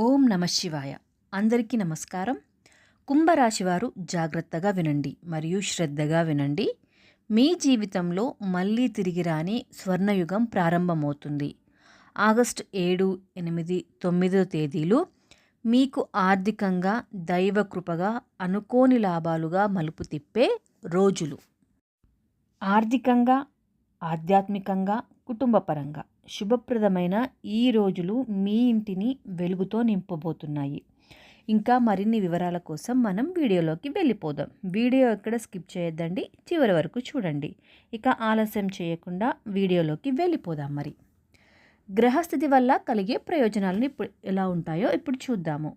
ఓం నమ శివాయ. అందరికీ నమస్కారం. కుంభరాశి వారు జాగ్రత్తగా వినండి మరియు శ్రద్ధగా వినండి. మీ జీవితంలో మళ్ళీ తిరిగి రాని స్వర్ణయుగం ప్రారంభమవుతుంది. ఆగస్టు 7, 8, 9 తేదీలు మీకు ఆర్థికంగా దైవకృపగా అనుకోని లాభాలుగా మలుపు తిప్పే రోజులు. ఆర్థికంగా, ఆధ్యాత్మికంగా, కుటుంబపరంగా శుభప్రదమైన ఈ రోజులు మీ ఇంటిని వెలుగుతో నింపబోతున్నాయి. ఇంకా మరిన్ని వివరాల కోసం మనం వీడియోలోకి వెళ్ళిపోదాం. వీడియో ఎక్కడ స్కిప్ చేయొద్దండి, చివరి వరకు చూడండి. ఇక ఆలస్యం చేయకుండా వీడియోలోకి వెళ్ళిపోదాం. మరి గ్రహస్థితి వల్ల కలిగే ప్రయోజనాలను ఇప్పుడు ఎలా ఉంటాయో ఇప్పుడు చూద్దాము.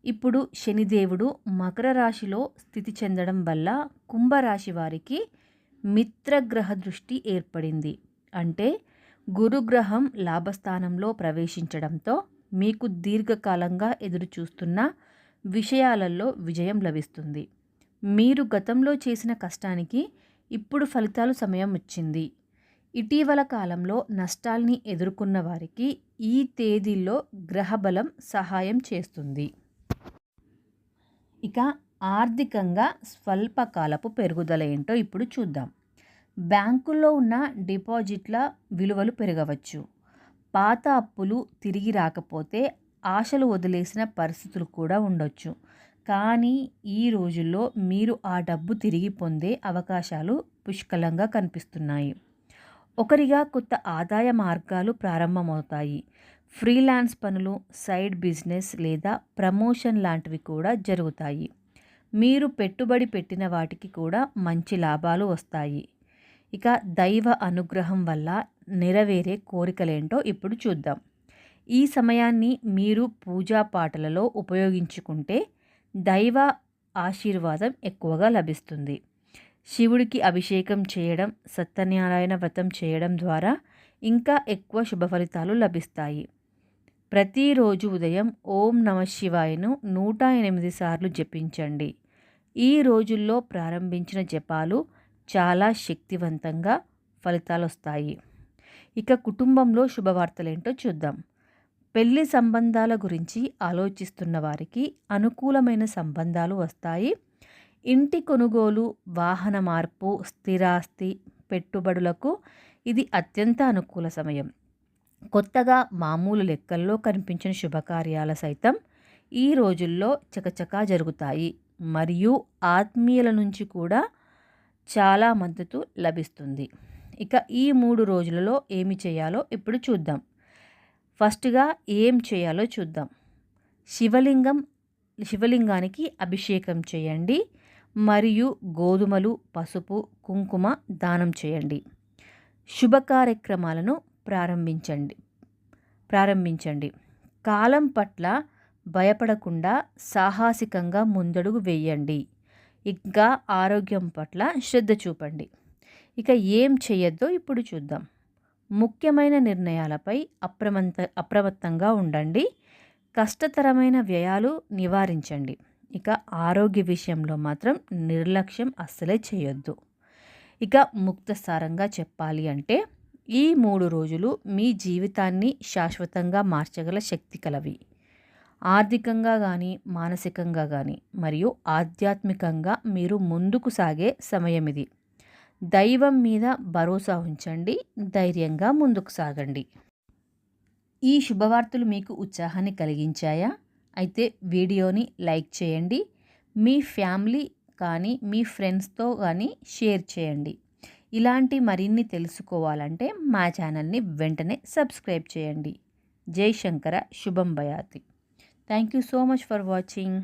ఇప్పుడు శనిదేవుడు మకర రాశిలో స్థితి చెందడం వల్ల కుంభరాశి వారికి మిత్రగ్రహ దృష్టి ఏర్పడింది. అంటే గురుగ్రహం లాభస్థానంలో ప్రవేశించడంతో మీకు దీర్ఘకాలంగా ఎదురుచూస్తున్న విషయాలలో విజయం లభిస్తుంది. మీరు గతంలో చేసిన కష్టానికి ఇప్పుడు ఫలితాలు సమయం వచ్చింది. ఇటీవల కాలంలో నష్టాల్ని ఎదుర్కొన్న వారికి ఈ తేదీల్లో గ్రహబలం సహాయం చేస్తుంది. ఇక ఆర్థికంగా స్వల్పకాలపు పెరుగుదల ఏంటో ఇప్పుడు చూద్దాం. బ్యాంకుల్లో ఉన్న డిపాజిట్ల విలువలు పెరగవచ్చు. పాత అప్పులు తిరిగి రాకపోతే ఆశలు వదిలేసిన పరిస్థితులు కూడా ఉండొచ్చు. కానీ ఈ రోజుల్లో మీరు ఆ డబ్బు తిరిగి పొందే అవకాశాలు పుష్కలంగా కనిపిస్తున్నాయి. ఒకరిగా కొత్త ఆదాయ మార్గాలు ప్రారంభమవుతాయి. ఫ్రీలాన్స్ పనులు, సైడ్ బిజినెస్ లేదా ప్రమోషన్ లాంటివి కూడా జరుగుతాయి. మీరు పెట్టుబడి పెట్టిన వాటికి కూడా మంచి లాభాలు వస్తాయి. ఇక దైవ అనుగ్రహం వల్ల నెరవేరే కోరికలేంటో ఇప్పుడు చూద్దాం. ఈ సమయాన్ని మీరు పూజా పాటలలో ఉపయోగించుకుంటే దైవ ఆశీర్వాదం ఎక్కువగా లభిస్తుంది. శివుడికి అభిషేకం చేయడం, సత్యనారాయణ వ్రతం చేయడం ద్వారా ఇంకా ఎక్కువ శుభ ఫలితాలు లభిస్తాయి. ప్రతిరోజు ఉదయం ఓం నమ శివాయను 108 సార్లు జపించండి. ఈ రోజుల్లో ప్రారంభించిన జపాలు చాలా శక్తివంతంగా ఫలితాలు వస్తాయి. ఇక కుటుంబంలో శుభవార్తలేంటో చూద్దాం. పెళ్లి సంబంధాల గురించి ఆలోచిస్తున్న వారికి అనుకూలమైన సంబంధాలు వస్తాయి. ఇంటి కొనుగోలు, వాహన మార్పు, స్థిరాస్తి పెట్టుబడులకు ఇది అత్యంత అనుకూల సమయం. కొత్తగా మామూలు లెక్కల్లో కనిపించిన శుభకార్యాల సైతం ఈ రోజుల్లో చకచకా జరుగుతాయి. మరియు ఆత్మీయుల నుంచి కూడా చాలా మద్దతు లభిస్తుంది. ఇక ఈ 3 రోజులలో ఏమి చేయాలో ఇప్పుడు చూద్దాం. ఫస్ట్గా ఏం చేయాలో చూద్దాం. శివలింగానికి అభిషేకం చేయండి మరియు గోధుమలు, పసుపు, కుంకుమ దానం చేయండి. శుభ కార్యక్రమాలను ప్రారంభించండి. కాలం పట్ల భయపడకుండా సాహసికంగా ముందడుగు వేయండి. ఇంకా ఆరోగ్యం పట్ల శ్రద్ధ చూపండి. ఇక ఏం చేయొద్దో ఇప్పుడు చూద్దాం. ముఖ్యమైన నిర్ణయాలపై అప్రమత్తంగా ఉండండి. కష్టతరమైన వ్యయాలు నివారించండి. ఇక ఆరోగ్య విషయంలో మాత్రం నిర్లక్ష్యం అస్సలే చేయొద్దు. ఇక ముక్తసారంగా చెప్పాలి అంటే ఈ 3 రోజులు మీ జీవితాన్ని శాశ్వతంగా మార్చగల శక్తి కలవి. ఆర్థికంగా కానీ, మానసికంగా కానీ మరియు ఆధ్యాత్మికంగా మీరు ముందుకు సాగే సమయం ఇది. దైవం మీద భరోసా ఉంచండి, ధైర్యంగా ముందుకు సాగండి. ఈ శుభవార్తలు మీకు ఉత్సాహాన్ని కలిగించాయా? అయితే వీడియోని లైక్ చేయండి. మీ ఫ్యామిలీ కానీ, మీ ఫ్రెండ్స్తో కానీ షేర్ చేయండి. ఇలాంటి మరిన్ని తెలుసుకోవాలంటే మా ఛానల్ని వెంటనే సబ్స్క్రైబ్ చేయండి. జై శంకర, శుభం భయాతి. Thank you so much for watching.